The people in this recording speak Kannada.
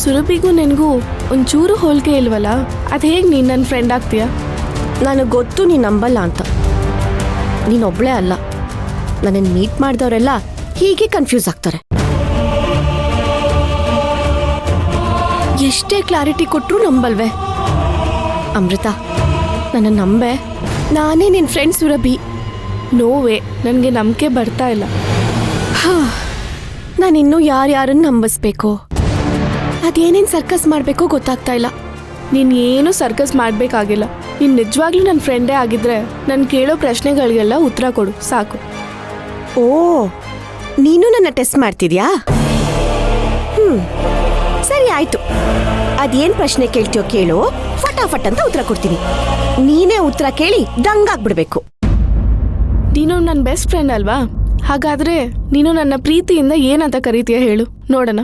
ಸುರಭಿಗೂ ನಿನಗೂ ಒಂಚೂರು ಹೋಲಿಕೆ ಇಲ್ವಲ್ಲ, ಅದು ಹೇಗೆ ನೀನು ನನ್ನ ಫ್ರೆಂಡ್ ಆಗ್ತೀಯಾ? ನನಗೆ ಗೊತ್ತು ನೀನು ನಂಬಲ್ಲ ಅಂತ. ನೀನೊಬ್ಳೇ ಅಲ್ಲ, ನನ್ನನ್ನು ಮೀಟ್ ಮಾಡಿದವರೆಲ್ಲ ಹೀಗೆ ಕನ್ಫ್ಯೂಸ್ ಆಗ್ತಾರೆ. ಎಷ್ಟೇ ಕ್ಲಾರಿಟಿ ಕೊಟ್ಟರು ನಂಬಲ್ವೇ? ಅಮೃತ, ನನ್ನ ನಂಬೆ, ನಾನೇ ನಿನ್ನ ಫ್ರೆಂಡ್ ಸುರಭಿ. ನೋವೇ, ನನಗೆ ನಂಬಿಕೆ ಬರ್ತಾ ಇಲ್ಲ. ನಾನಿನ್ನೂ ಯಾರ್ಯಾರನ್ನು ನಂಬಿಸ್ಬೇಕು, ಅದೇನೇನು ಸರ್ಕಸ್ ಮಾಡಬೇಕೋ ಗೊತ್ತಾಗ್ತಾ ಇಲ್ಲ. ನೀನು ಏನು ಸರ್ಕಸ್ ಮಾಡಬೇಕಾಗಿಲ್ಲ. ನೀನು ನಿಜವಾಗ್ಲೂ ನನ್ನ ಫ್ರೆಂಡೇ ಆಗಿದ್ರೆ ನಾನು ಕೇಳೋ ಪ್ರಶ್ನೆಗಳಿಗೆಲ್ಲ ಉತ್ತರ ಕೊಡು ಸಾಕು. ಓ, ನೀನು ನನ್ನ ಟೆಸ್ಟ್ ಮಾಡ್ತಿದ್ಯಾ? ಸರಿ ಆಯ್ತು. ಅದೇನ್ ಪ್ರಶ್ನೆ ಕೇಳ್ತೀಯೋ ಕೇಳು, ಫಟಾಫಟ್ ಅಂತ ಉತ್ತರ ಕೊಡ್ತೀನಿ. ನೀನೇ ಉತ್ತರ ಕೇಳಿ ದಂಗಾಗ್ಬಿಡ್ಬೇಕು. ನೀನು ನನ್ನ ಬೆಸ್ಟ್ ಫ್ರೆಂಡ್ ಅಲ್ವಾ? ಹಾಗಾದ್ರೆ ನೀನು ನನ್ನ ಪ್ರೀತಿಯಿಂದ ಏನಂತ ಕರೀತೀಯ ಹೇಳು ನೋಡೋಣ.